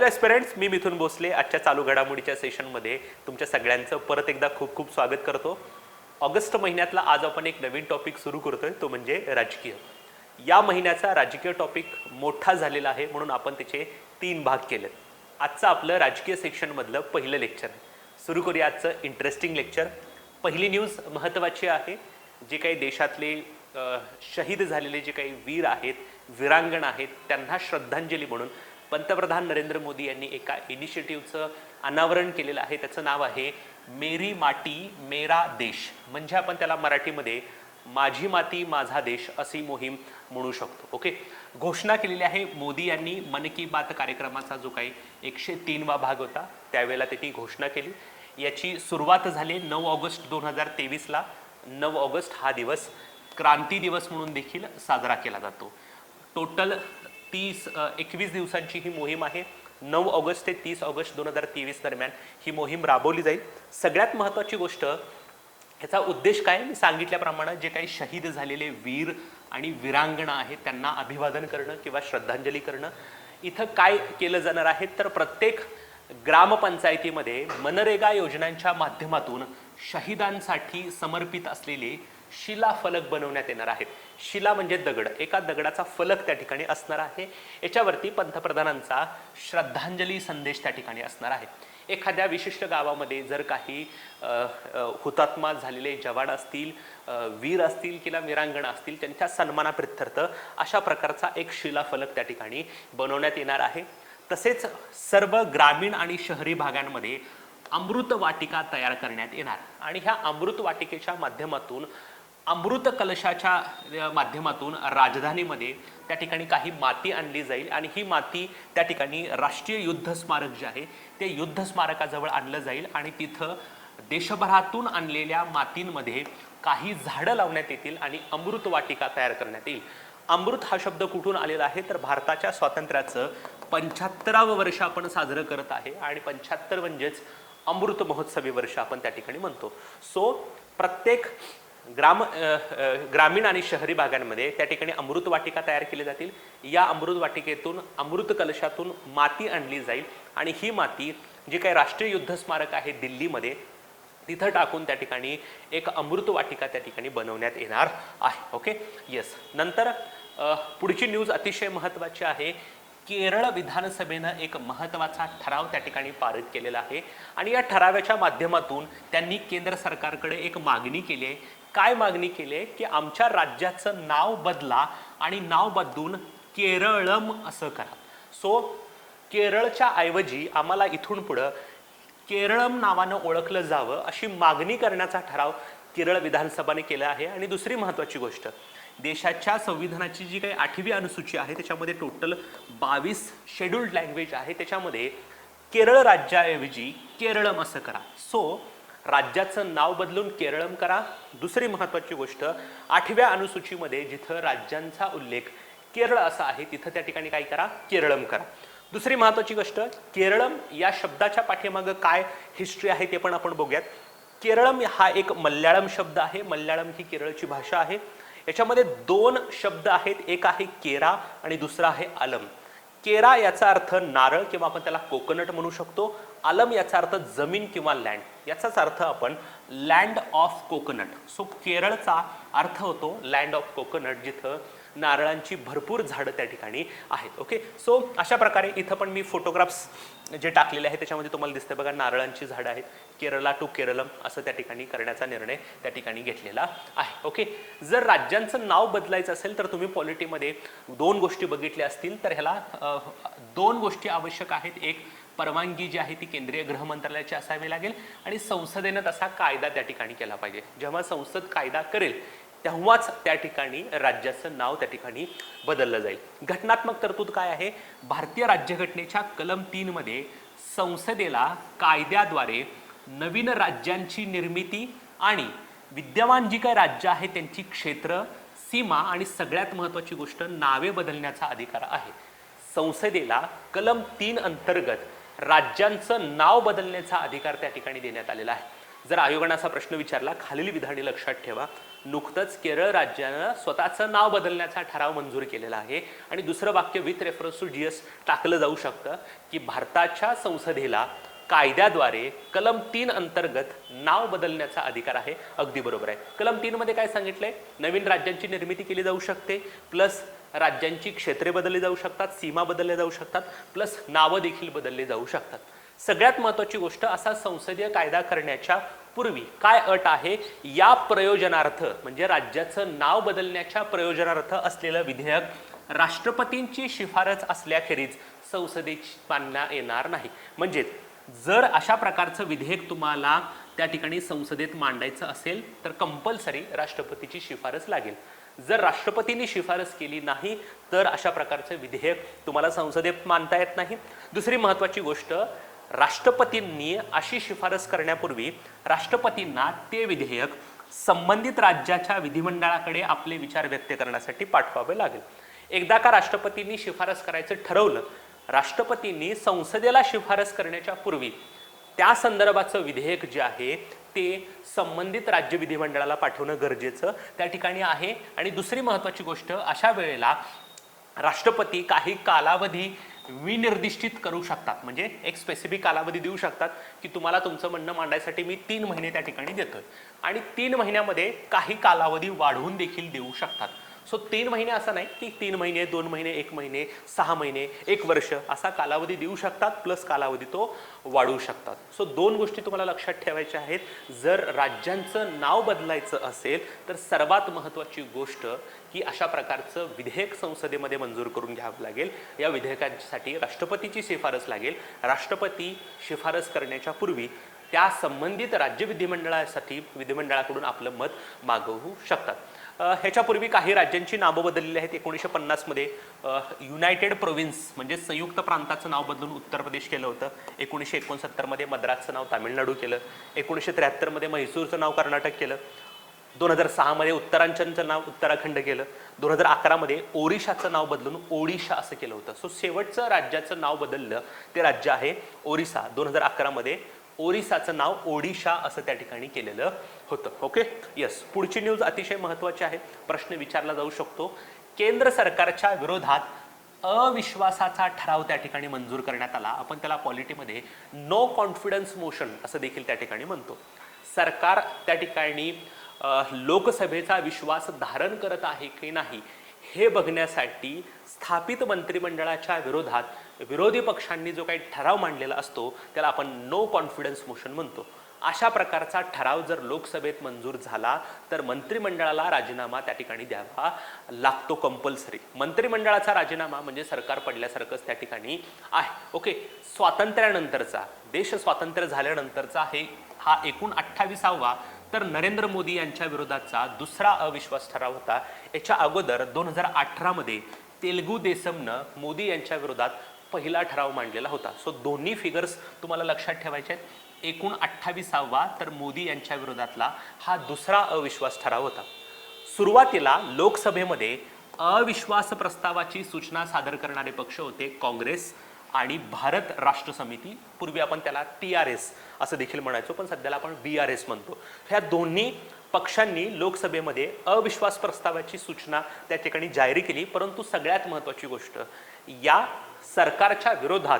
Hello एस्पिरंट्स, मी मिथुन भोसले आजच्या चालू घडामोडीच्या सेशनमध्ये तुमच्या सगळ्यांचं परत एकदा खूप खूप स्वागत करतो. ऑगस्ट महिन्यातला आज आपण एक नवीन टॉपिक सुरू करतोय, तो म्हणजे राजकीय. या महिन्याचा राजकीय टॉपिक मोठा झालेला आहे म्हणून आपण त्याचे 3 भाग केलेत. आजचं आपलं राजकीय सेक्शनमधलं पहिलं लेक्चर आहे. सुरू करूया आजचं इंटरेस्टिंग लेक्चर. पहिली न्यूज महत्त्वाची आहे. जे काही देशातले शहीद झालेले जे काही वीर आहेत, वीरांगण आहेत, त्यांना श्रद्धांजली म्हणून पंतप्रधान नरेंद्र मोदी यांनी एका इनिशिएटिव्हचं अनावरण केलेलं आहे. त्याचं नाव आहे मेरी माटी मेरा देश, म्हणजे आपण त्याला मराठीमध्ये माझी माती माझा देश अशी मोहीम म्हणू शकतो. ओके, घोषणा केलेली आहे मोदी यांनी. मन की बात कार्यक्रमाचा जो काही 103वा भाग होता त्यावेळेला त्यांनी घोषणा केली. याची सुरुवात झाली 9 ऑगस्ट 2023ला. 9 ऑगस्ट हा दिवस क्रांती दिवस म्हणून देखील साजरा केला जातो. टोटल 21 दिवसांची ही मोहीम आहे. 9 ऑगस्ट ते 30 ऑगस्ट 2023 दरम्यान ही मोहीम राबवली जाईल. सगळ्यात महत्त्वाची गोष्ट, ह्याचा उद्देश काय, मी सांगितल्याप्रमाणे जे काही शहीद झालेले वीर आणि वीरांगणा आहेत त्यांना अभिवादन करणं किंवा श्रद्धांजली करणं. इथं काय केलं जाणार आहे तर प्रत्येक ग्रामपंचायतीमध्ये मनरेगा योजनांच्या माध्यमातून शहीदांसाठी समर्पित असलेले शिलाफलक बनवण्यात येणार आहेत. शिला म्हणजे दगड, एका दगडाचा फलक त्या ठिकाणी असणार आहे. याच्यावरती पंतप्रधानांचा श्रद्धांजली संदेश त्या ठिकाणी असणार आहे. एखाद्या विशिष्ट गावामध्ये जर काही हुतात्मा झालेले जवान असतील, वीर असतील किंवा वीरांगणा असतील, त्यांच्या सन्मानाप्रित्यर्थ अशा प्रकारचा एक शिलाफलक त्या ठिकाणी बनवण्यात येणार आहे. तसेच सर्व ग्रामीण आणि शहरी भागांमध्ये अमृत वाटिका तयार करण्यात येणार आणि ह्या अमृत वाटिकेच्या माध्यमातून, अमृत कलशाच्या माध्यमातून राजधानीमध्ये त्या ठिकाणी काही माती आणली जाईल आणि ही माती त्या ठिकाणी राष्ट्रीय युद्ध स्मारक जे आहे ते युद्ध स्मारकाजवळ आणलं जाईल आणि तिथं देशभरातून आणलेल्या मातींमध्ये काही झाडं लावण्यात येतील आणि अमृत वाटिका तयार करण्यात येईल. अमृत हा शब्द कुठून आलेला आहे तर भारताच्या स्वातंत्र्याचं 75वं वर्ष आपण साजरं करत आहे आणि 75 म्हणजेच अमृत महोत्सवी वर्ष आपण त्या ठिकाणी म्हणतो. सो प्रत्येक ग्रामीण आणि शहरी भागांमध्ये त्या ठिकाणी अमृत वाटिका तयार केली जातील. या अमृत वाटिकेतून, अमृत कलशातून माती आणली जाईल आणि ही माती जी काही राष्ट्रीय युद्ध स्मारक आहे दिल्लीमध्ये तिथं टाकून त्या ठिकाणी एक अमृत वाटिका त्या ठिकाणी बनवण्यात येणार आहे. Okay, yes. नंतर पुढची न्यूज अतिशय महत्त्वाची आहे. केरळ विधानसभेनं एक महत्त्वाचा ठराव त्या ठिकाणी पारित केलेला आहे आणि या ठरावाच्या माध्यमातून त्यांनी केंद्र सरकारकडे एक मागणी केली आहे. काय मागणी केली आहे की आमच्या राज्याचं नाव बदला आणि नाव बदलून केरळम असं करा. सो केरळच्या ऐवजी आम्हाला इथून पुढं केरळम नावानं ओळखलं जावं अशी मागणी करण्याचा ठराव केरळ विधानसभेने केला आहे. आणि दुसरी महत्त्वाची गोष्ट, देशाच्या संविधानाची जी काही 8वी अनुसूची आहे त्याच्यामध्ये टोटल 22 शेड्यूल्ड लँग्वेज आहे. त्याच्यामध्ये केरळ राज्याऐवजी केरळम असं करा. सो राज्याचं नाव बदलून केरळम करा. दुसरी महत्त्वाची गोष्ट, 8व्या अनुसूचीमध्ये जिथं राज्यांचा उल्लेख केरळ असा आहे तिथं त्या ठिकाणी काय करा, केरळम करा. दुसरी महत्त्वाची गोष्ट, केरळम या शब्दाच्या पाठीमागं काय हिस्ट्री आहे ते पण आपण बघूयात. केरळम हा एक मल्याळम शब्द आहे. मल्याळम ही केरळची भाषा आहे. याच्यामध्ये 2 शब्द आहेत, एक आहे केरा आणि दुसरा आहे अलम. केरा याचा अर्थ नारळ किंवा आपण त्याला कोकोनट म्हणू शकतो. अलम याचा अर्थ जमीन किंवा लँड, याचाच अर्थ आपण लँड ऑफ कोकोनट. सो केरळचा अर्थ होतो लँड ऑफ कोकोनट, जिथं नारळांची भरपूर झाडं त्या ठिकाणी आहेत. ओके, सो अशा प्रकारे इथं पण मी फोटोग्राफ्स जे टाकलेले आहेत त्याच्यामध्ये तुम्हाला दिसते बघा, नारळांची झाडं आहेत. केरला टू केरळम असं त्या ठिकाणी करण्याचा निर्णय त्या ठिकाणी घेतलेला आहे. ओके, जर राज्यांचं नाव बदलायचं असेल तर तुम्ही पॉलिटीमध्ये 2 गोष्टी बघितल्या असतील तर ह्याला 2 गोष्टी आवश्यक आहेत. एक, परवानगी जी आहे ती केंद्रीय गृह मंत्रालयाची असावी लागेल आणि संसदेनं तसा कायदा त्या ठिकाणी केला पाहिजे. जेव्हा संसद कायदा करेल तेव्हाच त्या ठिकाणी राज्याचं नाव त्या ठिकाणी बदललं जाईल. घटनात्मक तरतूद काय आहे, भारतीय राज्यघटनेच्या कलम 3 मध्ये संसदेला कायद्याद्वारे नवीन राज्यांची निर्मिती आणि विद्यमान जी काही राज्य आहे त्यांची क्षेत्र, सीमा आणि सगळ्यात महत्त्वाची गोष्ट नावे बदलण्याचा अधिकार आहे. संसदेला कलम 3 अंतर्गत राज्यांचं नाव बदलण्याचा अधिकार त्या ठिकाणी देण्यात आलेला आहे. जर आयोगाने असा प्रश्न विचारला, खालील विधाने लक्षात ठेवा. नुकतंच केरळ राज्यानं स्वतःचं नाव बदलण्याचा ठराव मंजूर केलेला आहे आणि दुसरं वाक्य विथ रेफरन्स टू जीएस टाकलं जाऊ शकतं की भारताच्या संसदेला कायद्याद्वारे कलम 3 अंतर्गत नाव बदलण्याचा अधिकार आहे. अगदी बरोबर आहे. कलम 3 मध्ये काय सांगितलंय? नवीन राज्यांची निर्मिती केली जाऊ शकते, प्लस राज्यांची क्षेत्रे बदलली जाऊ शकतात, सीमा बदलल्या जाऊ शकतात, प्लस नावं देखील बदलली जाऊ शकतात. सगळ्यात महत्त्वाची गोष्ट, असा संसदीय कायदा करण्याच्या पूर्वी काय अट आहे? या प्रयोजनार्थ म्हणजे राज्याचं नाव बदलण्याच्या प्रयोजनार्थ असलेलं विधेयक राष्ट्रपतींची शिफारस असल्याखेरीज संसदेची मांडण्यात येणार नाही. म्हणजे जर अशा प्रकारचं विधेयक तुम्हाला त्या ठिकाणी संसदेत मांडायचं असेल तर कंपल्सरी राष्ट्रपतीची शिफारस लागेल. जर राष्ट्रपतींनी शिफारस केली नाही तर अशा प्रकारचं विधेयक तुम्हाला संसदेत मांडता येत नाही. दुसरी महत्त्वाची गोष्ट, राष्ट्रपतींनी अशी शिफारस करण्यापूर्वी राष्ट्रपतींना ते विधेयक संबंधित राज्याच्या विधिमंडळाकडे आपले विचार व्यक्त करण्यासाठी पाठवावे लागेल. एकदा का राष्ट्रपतींनी शिफारस करायचं ठरवलं, राष्ट्रपतींनी संसदेला शिफारस करण्याच्या पूर्वी त्या संदर्भाचं विधेयक जे आहे ते संबंधित राज्य विधिमंडळाला पाठवणं गरजेचं त्या ठिकाणी आहे. आणि दुसरी महत्त्वाची गोष्ट, अशा वेळेला राष्ट्रपती काही कालावधी विनिर्दिष्टित करू शकतात. म्हणजे एक स्पेसिफिक कालावधी देऊ शकतात की तुम्हाला तुमचं म्हणणं मांडायसाठी मी 3 महिने त्या ठिकाणी देतोय, आणि 3 महिन्यामध्ये काही कालावधी वाढवून देखील देऊ शकतात. सो 3 महिने असं नाही की 3 महिने, 2 महिने, 1 महिने, 6 महिने, 1 वर्ष असा कालावधी देऊ शकतात, प्लस कालावधी तो वाढवू शकतात. सो 2 गोष्टी तुम्हाला लक्षात ठेवायच्या आहेत. जर राज्यांचं नाव बदलायचं असेल तर सर्वात महत्त्वाची गोष्ट की अशा प्रकारचं विधेयक संसदेमध्ये मंजूर करून घ्यावं लागेल. या विधेयकासाठी राष्ट्रपतीची शिफारस लागेल. राष्ट्रपती शिफारस करण्याच्या पूर्वी त्या संबंधित राज्य विधिमंडळाकडून आपलं मत मागवू शकतात. ह्याच्यापूर्वी काही राज्यांची नावं बदललेली आहेत. 1950 मध्ये युनायटेड प्रोव्हिन्स म्हणजे संयुक्त प्रांताचं नाव बदलून उत्तर प्रदेश केलं होतं. 1969 मध्ये मद्रासचं नाव तामिळनाडू केलं. 1973 मध्ये म्हैसूरचं नाव कर्नाटक केलं. 2006 मध्ये उत्तरांचलचं नाव उत्तराखंड केलं. 2011 मध्ये ओरिसाचं नाव बदलून ओडिशा असं केलं होतं. सो शेवटचं राज्याचं नाव बदललं ते राज्य आहे ओरिसा. 2011 मध्ये ओरिसाचं नाव ओडिशा असं त्या ठिकाणी केलेलं होतं. Okay, yes. पुढची न्यूज अतिशय महत्त्वाची आहे. प्रश्न विचारला जाऊ शकतो. केंद्र सरकारच्या विरोधात अविश्वासाचा ठराव त्या ठिकाणी मंजूर करण्यात आला. आपण त्याला पॉलिटीमध्ये नो कॉन्फिडन्स मोशन असं देखील त्या ठिकाणी म्हणतो. सरकार त्या ठिकाणी लोकसभेचा विश्वास धारण करत आहे की नाही हे बघण्यासाठी स्थापित मंत्रिमंडळाच्या विरोधात विरोधी पक्षांनी जो काही ठराव मांडलेला असतो त्याला आपण नो कॉन्फिडन्स मोशन म्हणतो. अशा प्रकारचा ठराव जर लोकसभेत मंजूर झाला तर मंत्रिमंडळाला राजीनामा त्या ठिकाणी द्यावा लागतो कंपल्सरी. मंत्रिमंडळाचा राजीनामा म्हणजे सरकार पडल्यासारखंच त्या ठिकाणी आहे. ओके, स्वातंत्र्यानंतरचा, देश स्वातंत्र्य झाल्यानंतरचा हा एकूण 28वा तर नरेंद्र मोदी यांच्या विरोधातचा दुसरा अविश्वास ठराव होता. याच्या अगोदर 2018 मध्ये तेलगू देसमनं मोदी यांच्या विरोधात पहिला ठराव मांडलेला होता. सो दोन्ही फिगर्स तुम्हाला लक्षात ठेवायचे आहेत. एकूण 28वा तर मोदी यांच्या विरोधातला हा दुसरा अविश्वास ठराव होता. सुरुवातीला लोकसभेमध्ये अविश्वास प्रस्तावाची सूचना सादर करणारे पक्ष होते काँग्रेस आणि भारत राष्ट्र समिती. पूर्वी आपण त्याला TRS असं देखील म्हणायचो, पण सध्याला आपण BRS म्हणतो. ह्या दोन्ही पक्षांनी लोकसभेमध्ये अविश्वास प्रस्तावाची सूचना त्या ठिकाणी जाहीर केली. परंतु सगळ्यात महत्त्वाची गोष्ट, या सरकारच्या विरोधात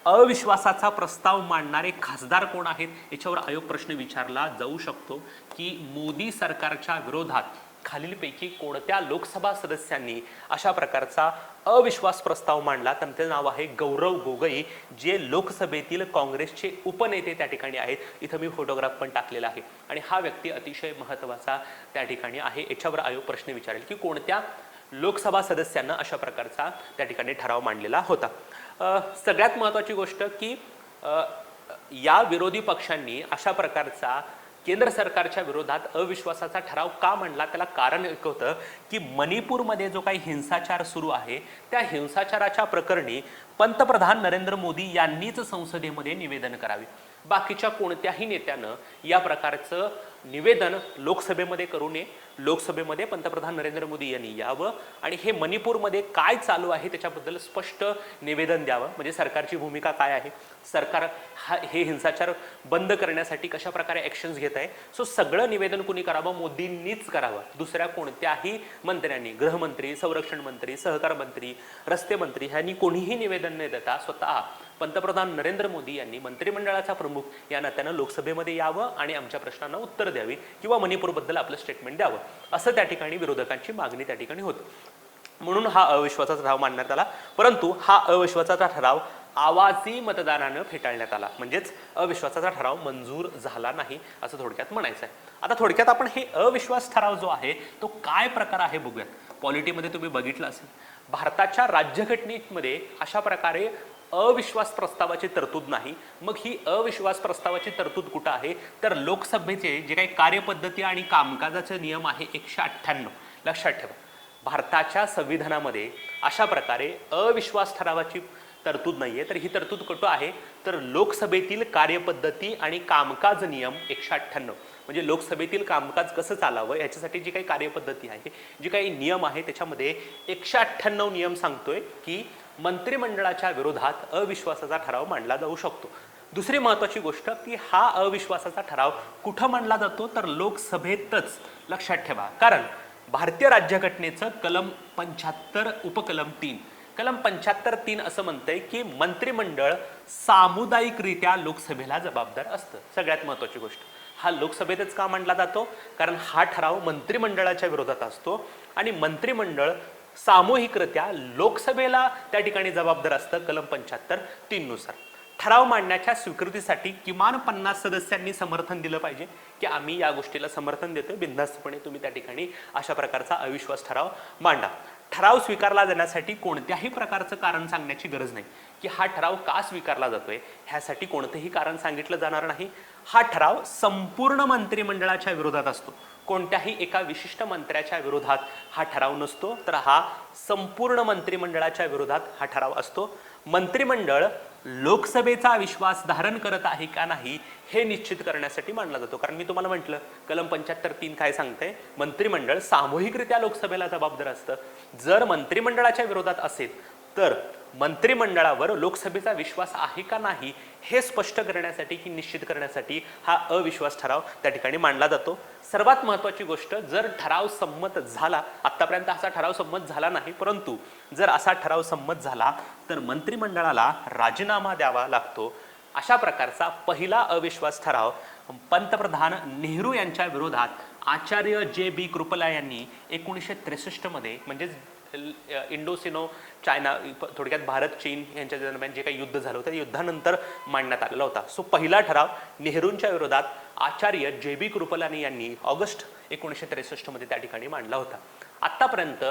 अविश्वासाचा प्रस्ताव मांडणारे खासदार कोण आहेत याच्यावर आयोग प्रश्न विचारला जाऊ शकतो की मोदी सरकारच्या विरोधात खालीलपैकी कोणत्या लोकसभा सदस्यांनी अशा प्रकारचा अविश्वास प्रस्ताव मांडला. त्यांचं नाव आहे गौरव गोगोई, जे लोकसभेतील काँग्रेसचे उपनेते त्या ठिकाणी आहेत. इथं मी फोटोग्राफ पण टाकलेला आहे आणि हा व्यक्ती अतिशय महत्त्वाचा त्या ठिकाणी आहे. याच्यावर आयोग प्रश्न विचारेल की कोणत्या लोकसभा सदस्यांना अशा प्रकारचा त्या ठिकाणी ठराव मांडलेला होता. सगळ्यात महत्त्वाची गोष्ट की या विरोधी पक्षांनी अशा प्रकारचा केंद्र सरकारच्या विरोधात अविश्वासाचा ठराव का मांडला, त्याला कारण एक होतं की मणिपूरमध्ये जो काही हिंसाचार सुरू आहे त्या हिंसाचाराच्या प्रकरणी पंतप्रधान नरेंद्र मोदी यांनीच संसदेमध्ये निवेदन करावे. बाकीच्या कोणत्याही नेत्यानं या प्रकारचं निवेदन लोकसभेमध्ये करू नये. लोकसभेमध्ये पंतप्रधान नरेंद्र मोदी यांनी यावं आणि हे मणिपूरमध्ये काय चालू आहे त्याच्याबद्दल स्पष्ट निवेदन द्यावं. म्हणजे सरकारची भूमिका काय आहे, सरकार हे हिंसाचार बंद करण्यासाठी कशा प्रकारे ॲक्शन्स घेत आहे. सो सगळं निवेदन कुणी करावं, मोदींनीच करावं. दुसऱ्या कोणत्याही मंत्र्यांनी, गृहमंत्री, संरक्षण मंत्री, सहकार मंत्री, रस्ते मंत्री ह्यांनी कोणीही निवेदन न देता स्वतः पंतप्रधान नरेंद्र मोदी यांनी मंत्रिमंडळाचा प्रमुख या नात्यानं लोकसभेमध्ये यावं आणि आमच्या प्रश्नांना उत्तर द्यावी किंवा मणिपूरबद्दल आपलं स्टेटमेंट द्यावं, असं त्या ठिकाणी विरोधकांची मागणी त्या ठिकाणी होती. म्हणून हा अविश्वासाचा ठराव मांडण्यात आला. परंतु हा अविश्वासाचा ठराव आवाजी मतदानानं फेटाळण्यात आला. म्हणजेच अविश्वासाचा ठराव मंजूर झाला नाही असं थोडक्यात म्हणायचं आहे. आता थोडक्यात आपण हे अविश्वास ठराव जो आहे तो काय प्रकार आहे बघूयात. पॉलिटीमध्ये तुम्ही बघितलं असेल, भारताच्या राज्यघटनेमध्ये अशा प्रकारे अविश्वास प्रस्तावाची तरतूद नाही. मग ही अविश्वास प्रस्तावाची तरतूद कुठं आहे, तर लोकसभेचे जे काही कार्यपद्धती आणि कामकाजाचे नियम आहे 198. लक्षात ठेवा, भारताच्या संविधानामध्ये अशा प्रकारे अविश्वास ठरावाची तरतूद नाहीये. तर ही तरतूद कुठं आहे, तर लोकसभेतील कार्यपद्धती आणि कामकाज नियम 198. म्हणजे लोकसभेतील कामकाज कसं चालावं याच्यासाठी जी काही कार्यपद्धती आहे, जी काही नियम आहे, त्याच्यामध्ये 198 नियम सांगतोय की मंत्रिमंडळाच्या विरोधात अविश्वासाचा ठराव मांडला जाऊ शकतो. दुसरी महत्त्वाची गोष्ट की हा अविश्वासाचा ठराव कुठं मांडला जातो, तर लोकसभेतच. लक्षात ठेवा, कारण भारतीय राज्यघटनेचं कलम 75 उपकलम 3 कलम 75(3) असं म्हणतंय की मंत्रिमंडळ सामुदायिकरित्या लोकसभेला जबाबदार असतं. सगळ्यात महत्त्वाची गोष्ट, हा लोकसभेतच का मांडला जातो, कारण हा ठराव मंत्रिमंडळाच्या विरोधात असतो आणि मंत्रिमंडळ सामूहिकरित्या लोकसभेला त्या ठिकाणी जबाबदार असतं कलम 75(3) नुसार. ठराव मांडण्याच्या स्वीकृतीसाठी किमान 50 सदस्यांनी समर्थन दिलं पाहिजे की आम्ही या गोष्टीला समर्थन देतोय, बिनधास्तपणे तुम्ही त्या ठिकाणी अशा प्रकारचा अविश्वास ठराव मांडा. ठराव स्वीकारला जाण्यासाठी कोणत्याही प्रकारचं कारण सांगण्याची गरज नाही की हा ठराव का स्वीकारला जातोय, ह्यासाठी कोणतेही कारण सांगितलं जाणार नाही. हा ठराव संपूर्ण मंत्रिमंडळाच्या विरोधात असतो, कोणत्याही एका विशिष्ट मंत्र्याच्या विरोधात हा ठराव नसतो, तर हा संपूर्ण मंत्रिमंडळाच्या विरोधात हा ठराव असतो. मंत्रिमंडळ लोकसभेचा विश्वास धारण करत आहे का नाही हे निश्चित करण्यासाठी मांडला जातो. कारण मी तुम्हाला म्हटलं कलम 75(3) काय सांगतंय, मंत्रिमंडळ सामूहिकरित्या लोकसभेला जबाबदार असतं. जर मंत्रिमंडळाच्या विरोधात असेल तर मंत्रिमंडळावर लोकसभेचा विश्वास आहे का नाही हे स्पष्ट करण्यासाठी की निश्चित करण्यासाठी हा अविश्वास ठराव त्या ठिकाणी मांडला जातो. सर्वात महत्त्वाची गोष्ट, जर ठराव संमत झाला, आतापर्यंत असा ठराव संमत झाला नाही, परंतु जर असा ठराव संमत झाला तर मंत्रिमंडळाला राजीनामा द्यावा लागतो. अशा प्रकारचा पहिला अविश्वास ठराव पंतप्रधान नेहरू यांच्या विरोधात आचार्य जे.बी. कृपला यांनी 1963 मध्ये, म्हणजेच इंडो-सिनो चायना, थोडक्यात भारत चीन यांच्या दरम्यान जे काही युद्ध झालं होतं त्या युद्धानंतर मांडण्यात आलेला होता. सो पहिला ठराव नेहरूंच्या विरोधात आचार्य जे.बी. कृपलानी यांनी ऑगस्ट 1963 मध्ये त्या ठिकाणी मांडला होता. आतापर्यंत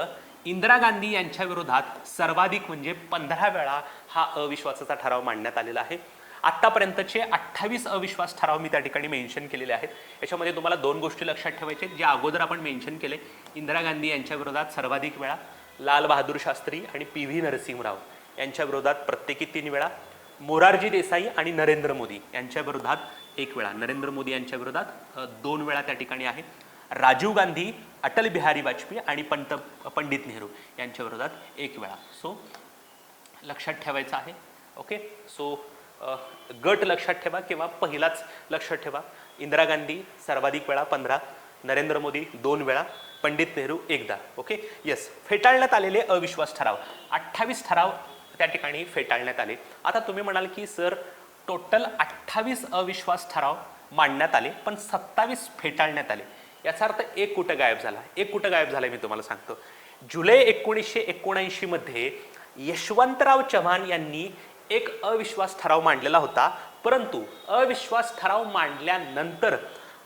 इंदिरा गांधी यांच्या विरोधात सर्वाधिक म्हणजे 15 वेळा हा अविश्वासाचा ठराव मांडण्यात आलेला आहे. आतापर्यंतचे 28 अविश्वास ठराव मी त्या ठिकाणी मेन्शन केलेले आहेत. याच्यामध्ये तुम्हाला दोन गोष्टी लक्षात ठेवायच्या आहेत, जे अगोदर आपण मेन्शन केले. इंदिरा गांधी यांच्या विरोधात सर्वाधिक वेळा, लाल बहादूर शास्त्री आणि पी.व्ही. नरसिंहराव यांच्या विरोधात प्रत्येकी 3 वेळा, मोरारजी देसाई आणि नरेंद्र मोदी यांच्या विरोधात 1 वेळा, नरेंद्र मोदी यांच्या विरोधात 2 वेळा त्या ठिकाणी आहे. राजीव गांधी, अटल बिहारी वाजपेयी आणि पंडित नेहरू यांच्या विरोधात 1 वेळा. सो लक्षात ठेवायचं आहे. ओके, सो गट लक्षात ठेवा किंवा पहिलाच लक्षात ठेवा. इंदिरा गांधी सर्वाधिक वेळा 15, नरेंद्र मोदी 2 वेळा, पंडित नेहरू 1दा. Okay, yes. फेटाळण्यात आलेले अविश्वास ठराव 28 ठराव त्या ठिकाणी फेटाळण्यात आले. आता तुम्ही म्हणाल की सर टोटल 28 अविश्वास ठराव मांडण्यात आले पण 27 फेटाळण्यात आले. याचा अर्थ एक कुठं गायब झाला. एक कुठं गायब झालाय मी तुम्हाला सांगतो. जुलै 1979 मध्ये यशवंतराव चव्हाण यांनी एक अविश्वास ठराव मांडलेला होता, परंतु अविश्वास ठराव मांडल्यानंतर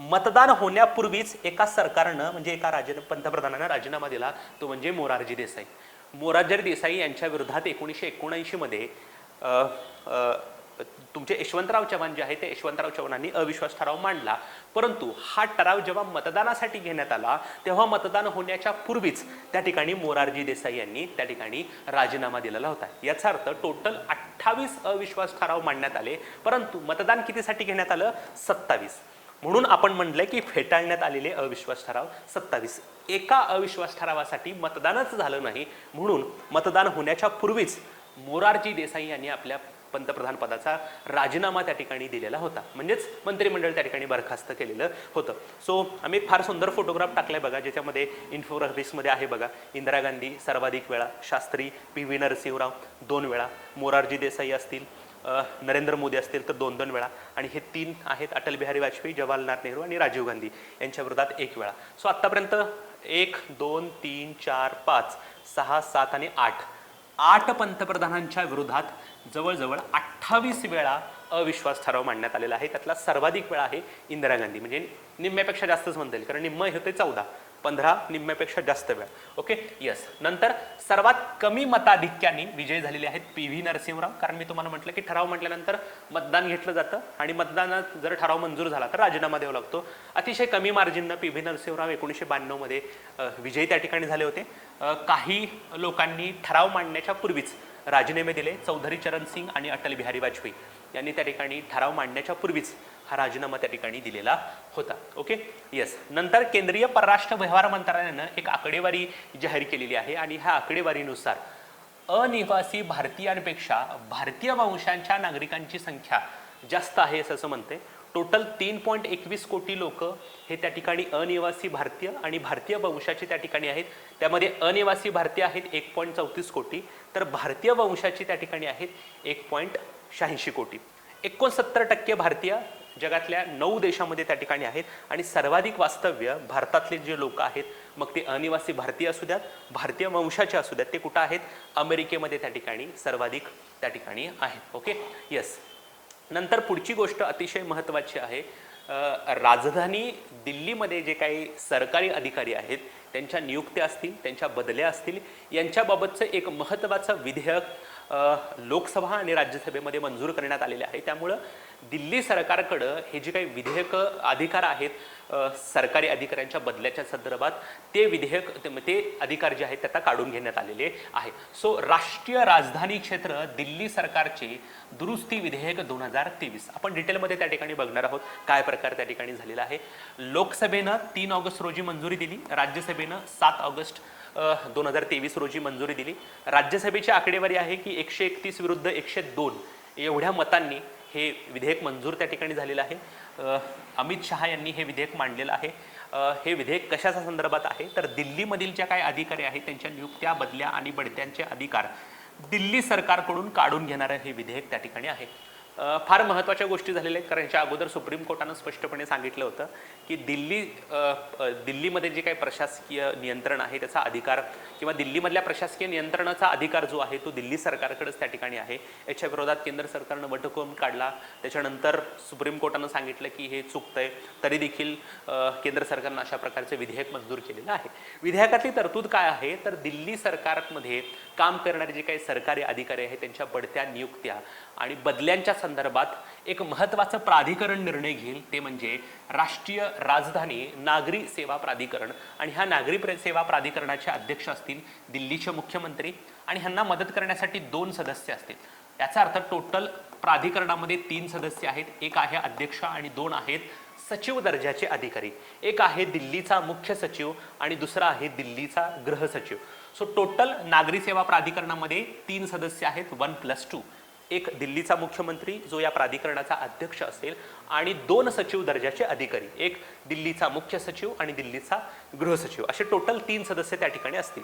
मतदान होण्यापूर्वीच एका सरकारनं म्हणजे एका पंतप्रधानानं राजीनामा दिला, तो म्हणजे मोरारजी देसाई. मोरारजी देसाई यांच्या विरोधात 1979 मध्ये तुमचे यशवंतराव चव्हाण जे आहे ते यशवंतराव चव्हाणांनी अविश्वास ठराव मांडला, परंतु हा ठराव जेव्हा मतदानासाठी घेण्यात आला तेव्हा मतदान होण्याच्या पूर्वीच त्या ठिकाणी मोरारजी देसाई यांनी त्या ठिकाणी राजीनामा दिलेला होता. याचा अर्थ टोटल 28 अविश्वास ठराव मांडण्यात आले, परंतु मतदान कितीसाठी घेण्यात आलं? 27. म्हणून आपण म्हटलंय की फेटाळण्यात आलेले अविश्वास ठराव 27. एका अविश्वास ठरावासाठी मतदानच झालं नाही, म्हणून मतदान होण्याच्या पूर्वीच मोरारजी देसाई यांनी आपल्या पंतप्रधान पदाचा राजीनामा त्या ठिकाणी दिलेला होता, म्हणजेच मंत्रिमंडळ त्या ठिकाणी बरखास्त केलेलं होतं. सो आम्ही एक फार सुंदर फोटोग्राफ टाकलाय बघा, ज्याच्यामध्ये इन्फोग्राफिक्समध्ये आहे बघा, इंदिरा गांधी सर्वाधिक वेळा, शास्त्री PV नरसिंहराव 2 वेळा, मोरारजी देसाई असतील, नरेंद्र मोदी असतील तर 2-2 वेळा, आणि हे 3 आहेत अटल बिहारी वाजपेयी, जवाहरलाल नेहरू आणि राजीव गांधी यांच्या विरोधात 1 वेळा. सो आतापर्यंत 1 2 3 4 5 6 7 आणि 8 पंतप्रधानांच्या विरोधात जवळजवळ 28 वेळा अविश्वास ठराव मांडण्यात आलेला आहे. त्यातला सर्वाधिक वेळा आहे इंदिरा गांधी, म्हणजे निम्म्यापेक्षा जास्तच म्हणता येईल, कारण निम्म होते 14, 15 निम्म्यापेक्षा जास्त वेळा. Okay, yes. नंतर सर्वात कमी मताधिक्याने विजय झालेले आहेत PV नरसिंहराव, कारण मी तुम्हाला म्हटलं की ठराव म्हटल्यानंतर मतदान घेतलं जातं आणि मतदानात जर ठराव मंजूर झाला तर राजीनामा द्यावा लागतो. अतिशय कमी मार्जिननं PV नरसिंहराव 1992 मध्ये विजयी त्या ठिकाणी झाले होते. काही लोकांनी ठराव मांडण्याच्या पूर्वीच राजीनामे दिले. चौधरी चरण सिंग आणि अटल बिहारी वाजपेयी यांनी त्या ठिकाणी ठराव मांडण्याच्या पूर्वीच हा राजीनामा त्या ठिकाणी दिलेला होता. Okay, yes. नंतर केंद्रीय परराष्ट्र व्यवहार मंत्रालयानं एक आकडेवारी जाहीर केलेली आहे आणि ह्या आकडेवारीनुसार अनिवासी भारतीयांपेक्षा भारतीय वंशांच्या नागरिकांची संख्या जास्त आहे असं म्हणते. टोटल 3.21 कोटी लोक हे त्या ठिकाणी अनिवासी भारतीय आणि भारतीय वंशाचे त्या ठिकाणी आहेत. त्यामध्ये अनिवासी भारतीय आहेत 1.34 कोटी, तर भारतीय वंशाची त्या ठिकाणी आहेत 1.86 कोटी. 69% भारतीय जगातल्या 9 देशामध्ये त्या ठिकाणी आहेत आणि सर्वाधिक वास्तव्य भारतातले जे लोक आहेत, मग ते अनिवासी भारतीय असू द्यात, भारतीय वंशाचे असू द्यात, ते कुठं आहेत? अमेरिकेमध्ये त्या ठिकाणी सर्वाधिक त्या ठिकाणी आहेत. Okay, yes. नंतर पुढची गोष्ट अतिशय महत्त्वाची आहे. राजधानी दिल्लीमध्ये जे काही सरकारी अधिकारी आहेत त्यांच्या नियुक्त्या असतील, त्यांच्या बदल्या असतील, यांच्याबाबतचं एक महत्त्वाचं विधेयक लोकसभा आणि राज्यसभेमध्ये मंजूर करण्यात आलेले आहे. त्यामुळं दिल्ली सरकारकडं हे जे काही विधेयक अधिकार आहेत सरकारी अधिकाऱ्यांच्या बदल्याच्या संदर्भात, ते विधेयक ते अधिकार जे आहेत त्याला काढून घेण्यात आलेले आहे. सो राष्ट्रीय राजधानी क्षेत्र दिल्ली सरकारचे दुरुस्ती विधेयक 2023 आपण डिटेलमध्ये त्या ठिकाणी बघणार आहोत काय प्रकार त्या ठिकाणी झालेला आहे. लोकसभेनं 3 ऑगस्ट रोजी मंजुरी दिली, राज्यसभेनं 7 ऑगस्ट 2023 रोजी मंजुरी दिली. राज्यसभेची आकडेवारी आहे की 131 विरुद्ध 102 एवढ्या मतांनी हे विधेयक मंजूर त्या ठिकाणी झालेलं आहे. अमित शहा यांनी हे विधेयक मांडलेलं आहे. हे विधेयक कशाच्या संदर्भात आहे तर दिल्लीमधील ज्या काही अधिकारी आहेत त्यांच्या नियुक्त्या, बदल्या आणि बढत्यांचे अधिकार दिल्ली सरकारकडून काढून घेणारं हे विधेयक त्या ठिकाणी आहे. फार महत्त्वाच्या गोष्टी झालेल्या आहेत, कारण याच्या अगोदर सुप्रीम कोर्टानं स्पष्टपणे सांगितलं होतं की दिल्लीमध्ये जे काही प्रशासकीय नियंत्रण आहे त्याचा अधिकार किंवा दिल्लीमधल्या प्रशासकीय नियंत्रणाचा अधिकार जो आहे तो दिल्ली सरकारकडेच त्या ठिकाणी आहे. याच्या विरोधात केंद्र सरकारनं वटहुकूम काढला. त्याच्यानंतर सुप्रीम कोर्टानं सांगितलं की हे चुकतंय, तरी देखील केंद्र सरकारनं अशा प्रकारचे विधेयक मंजूर केलेलं आहे. विधेयकातली तरतूद काय आहे तर दिल्ली सरकारमध्ये काम करणारे जे काही सरकारी अधिकारी आहेत त्यांच्या बढत्या, नियुक्त्या आणि बदल्यांच्या संदर्भात एक महत्त्वाचं प्राधिकरण निर्णय घेईल, ते म्हणजे राष्ट्रीय राजधानी नागरी सेवा प्राधिकरण. आणि ह्या नागरी सेवा प्राधिकरणाचे अध्यक्ष असतील दिल्लीचे मुख्यमंत्री आणि ह्यांना मदत करण्यासाठी 2 सदस्य असतील. याचा अर्थ टोटल प्राधिकरणामध्ये 3 सदस्य आहेत. एक आहे अध्यक्ष आणि 2 आहेत सचिव दर्जाचे अधिकारी. एक आहे दिल्लीचा मुख्य सचिव आणि दुसरा आहे दिल्लीचा गृह सचिव. सो टोटल नागरी सेवा प्राधिकरणामध्ये 3 सदस्य आहेत 1+2. एक दिल्लीचा मुख्यमंत्री जो या प्राधिकरणाचा अध्यक्ष असेल आणि 2 सचिव दर्जाचे अधिकारी, एक दिल्लीचा मुख्य सचिव आणि दिल्लीचा गृह सचिव, असे टोटल 3 सदस्य त्या ठिकाणी असतील.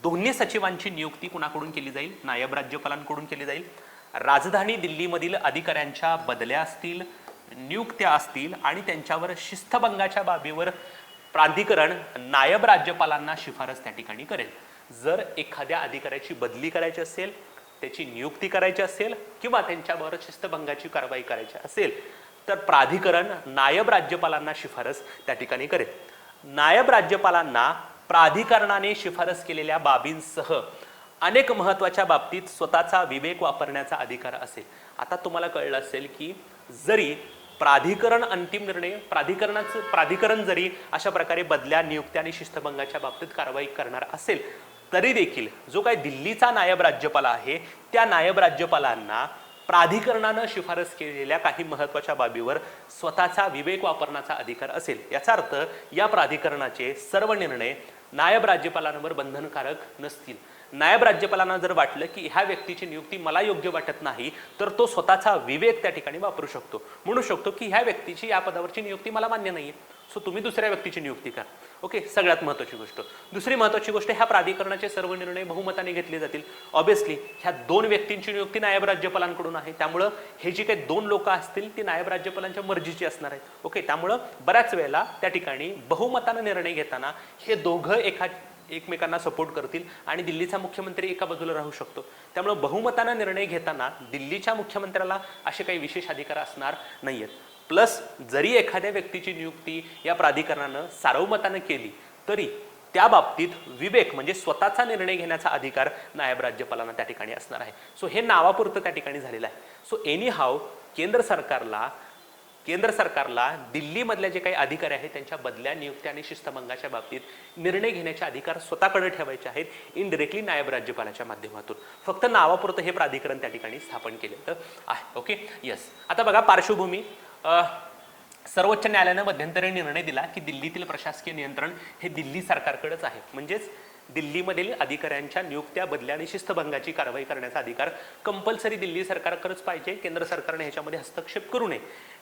दोन्ही सचिवांची नियुक्ती कुणाकडून केली जाईल? नायब राज्यपालांकडून केली जाईल. राजधानी दिल्लीमधील अधिकाऱ्यांच्या बदल्या असतील, नियुक्त्या असतील आणि त्यांच्यावर शिस्तभंगाच्या बाबीवर प्राधिकरण नायब राज्यपालांना शिफारस त्या ठिकाणी करेल. जर एखाद्या अधिकाऱ्याची बदली करायची असेल, त्याची नियुक्ती करायची असेल किंवा त्यांच्यावर शिस्तभंगाची कारवाई करायची असेल तर प्राधिकरण नायब राज्यपालांना शिफारस त्या ठिकाणी करेल. नायब राज्यपालांना प्राधिकरणाने शिफारस केलेल्या बाबींसह अनेक महत्त्वाच्या बाबतीत स्वतःचा विवेक वापरण्याचा अधिकार असेल. आता तुम्हाला कळलं असेल की जरी प्राधिकरण अंतिम निर्णय प्राधिकरण जरी अशा प्रकारे बदल्या, नियुक्त्या आणि शिस्तभंगाच्या बाबतीत कारवाई करणार असेल तरी देखील जो काही दिल्लीचा नायब राज्यपाल आहे त्या नायब राज्यपालांना प्राधिकरणानं शिफारस केलेल्या काही महत्त्वाच्या बाबीवर स्वतःचा विवेक वापरण्याचा अधिकार असेल। याचा अर्थ या प्राधिकरणाचे सर्व निर्णय नायब राज्यपालांवर बंधनकारक नसतील। नायब राज्यपालांना जर वाटलं की ह्या व्यक्तीची नियुक्ती मला योग्य वाटत नाही तर तो स्वतःचा विवेक त्या ठिकाणी वापरू शकतो, म्हणू शकतो की ह्या व्यक्तीची या पदावरची नियुक्ती मला मान्य नाहीये, सो तुम्ही दुसऱ्या व्यक्तीची नियुक्ती करा। ओके, सगळ्यात महत्त्वाची गोष्ट। दुसरी महत्त्वाची गोष्ट, ह्या प्राधिकरणाचे सर्व निर्णय बहुमताने घेतले जातील। ऑब्व्हियसली ह्या दोन व्यक्तींची नियुक्ती नायब राज्यपालांकडून आहे, त्यामुळं हे जी काही दोन लोक असतील ती नायब राज्यपालांच्या मर्जीची असणार आहेत। ओके, त्यामुळं बऱ्याच वेळेला त्या ठिकाणी बहुमताने निर्णय घेताना हे दोघं एकमेकांना सपोर्ट करतील आणि दिल्लीचा मुख्यमंत्री एका बाजूला राहू शकतो। त्यामुळे बहुमताने निर्णय घेताना दिल्लीच्या मुख्यमंत्र्याला असे काही विशेष अधिकार असणार नाहीयेत। प्लस जरी एखाद्या व्यक्तीची नियुक्ती या प्राधिकरणानं सार्वमताने केली तरी त्या बाबतीत विवेक म्हणजे स्वतःचा निर्णय घेण्याचा अधिकार नायब राज्यपालांना त्या ठिकाणी असणार आहे। सो हे नावापुरतं त्या ठिकाणी झालेलं आहे। सो एनी हाव केंद्र सरकारला दिल्लीमधले जे काही अधिकारी आहेत त्यांच्या बदल्या, नियुक्त्या आणि शिस्तभंगाच्या बाबतीत निर्णय घेण्याचे अधिकार स्वतःकडे ठेवायचे आहेत, इनडायरेक्टली नायब राज्यपालाच्या माध्यमातून। फक्त नावापुरतं हे प्राधिकरण त्या ठिकाणी स्थापन केलेलं आहे। Okay, yes. आता बघा पार्श्वभूमी, सर्वोच्च न्यायालयाने मध्यंतरी निर्णय दिला की दिल्लीतील प्रशासकीय नियंत्रण हे दिल्ली सरकारकडेच आहे, म्हणजेच दिल्लीमधील अधिकाऱ्यांच्या नियुक्त्या, बदल्या आणि शिस्तभंगाची कारवाई करण्याचा अधिकार कंपल्सरी दिल्ली सरकारकडेच पाहिजे, केंद्र सरकारने ह्याच्यामध्ये हस्तक्षेप करू नये।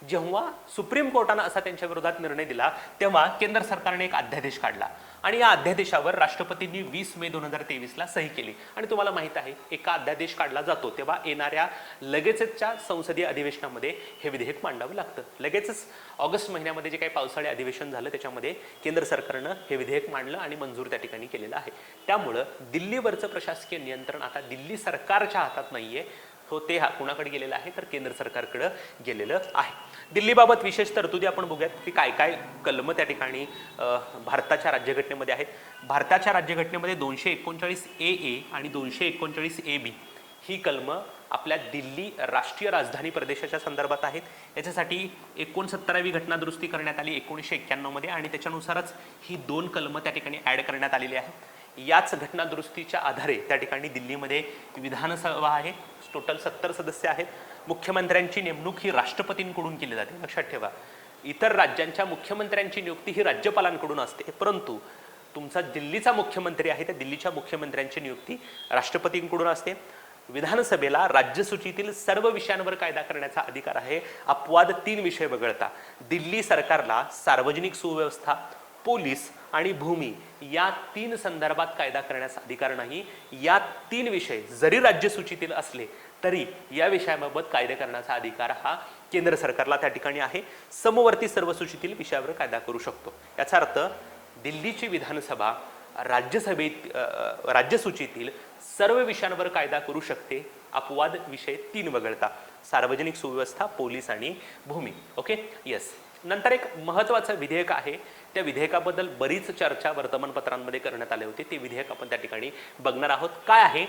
जेव्हा सुप्रीम कोर्टाने असा त्यांच्या विरोधात निर्णय दिला तेव्हा केंद्र सरकारने एक अध्यादेश काढला आणि या अध्यादेशावर राष्ट्रपतींनी 20 मे 2023 सही केली। आणि तुम्हाला माहित आहे, एका अध्यादेश काढला जातो तेव्हा येणाऱ्या लगेचच्या संसदीय अधिवेशनामध्ये हे विधेयक मांडावं लागतं। लगेचच ऑगस्ट महिन्यामध्ये जे काही पावसाळी अधिवेशन झालं त्याच्यामध्ये केंद्र सरकारनं हे विधेयक मांडलं आणि मंजूर त्या ठिकाणी केलेलं आहे। त्यामुळं दिल्लीवरचं प्रशासकीय नियंत्रण आता दिल्ली सरकारच्या हातात नाहीये, तो ते कुणाकडे गेलेलं आहे तर केंद्र सरकारकडे गेलेलं आहे। दिल्लीबाबत विशेष तरतुदी आपण बघूयात की काय काय कलम त्या ठिकाणी भारताच्या राज्यघटनेमध्ये आहेत। भारताच्या राज्यघटनेमध्ये 239 AA आणि 239 AB ही कलम आपल्या दिल्ली राष्ट्रीय राजधानी प्रदेशाच्या संदर्भात आहेत। याच्यासाठी 69वी घटना दुरुस्ती करण्यात आली 1991 मध्ये आणि त्याच्यानुसारच ही दोन कलम त्या ठिकाणी ऍड करण्यात आलेली आहेत। याच घटना दुरुस्तीच्या आधारे त्या ठिकाणी दिल्लीमध्ये विधानसभा आहे, टोटल 70 सदस्य आहेत। मुख्यमंत्र्यांची नेमणूक ही राष्ट्रपतींकडून केली जाते, लक्षात ठेवा। इतर राज्यांच्या मुख्यमंत्र्यांची नियुक्ती ही राज्यपालांकडून असते, परंतु तुमचा दिल्लीचा मुख्यमंत्री आहे त्या दिल्लीच्या मुख्यमंत्र्यांची नियुक्ती राष्ट्रपतींकडून असते। विधानसभेला राज्यसूचीतील सर्व विषयांवर कायदा करण्याचा अधिकार आहे, अपवाद 3 विषय वगळता। दिल्ली सरकारला सार्वजनिक सुव्यवस्था, पोलीस आणि भूमी या 3 संदर्भात कायदा करण्याचा अधिकार नाही। या 3 विषय जरी राज्यसूचीतील असले तरी या विषयाबाबत कायदे करण्याचा अधिकार हा केंद्र सरकारला त्या ठिकाणी आहे। समवर्ती सर्व सूचीतील विषयावर कायदा करू शकतो। याचा अर्थ दिल्लीची विधानसभा राज्यसूचीतील सर्व विषयांवर कायदा करू शकते, अपवाद विषय 3 वगळता, सार्वजनिक सुव्यवस्था, पोलीस आणि भूमी। Okay, yes. नंतर एक महत्त्वाचं विधेयक आहे, त्या विधेयकाबद्दल बरीच चर्चा वर्तमानपत्रांमध्ये करण्यात आली होती, ते विधेयक आपण त्या ठिकाणी बघणार आहोत। काय आहे?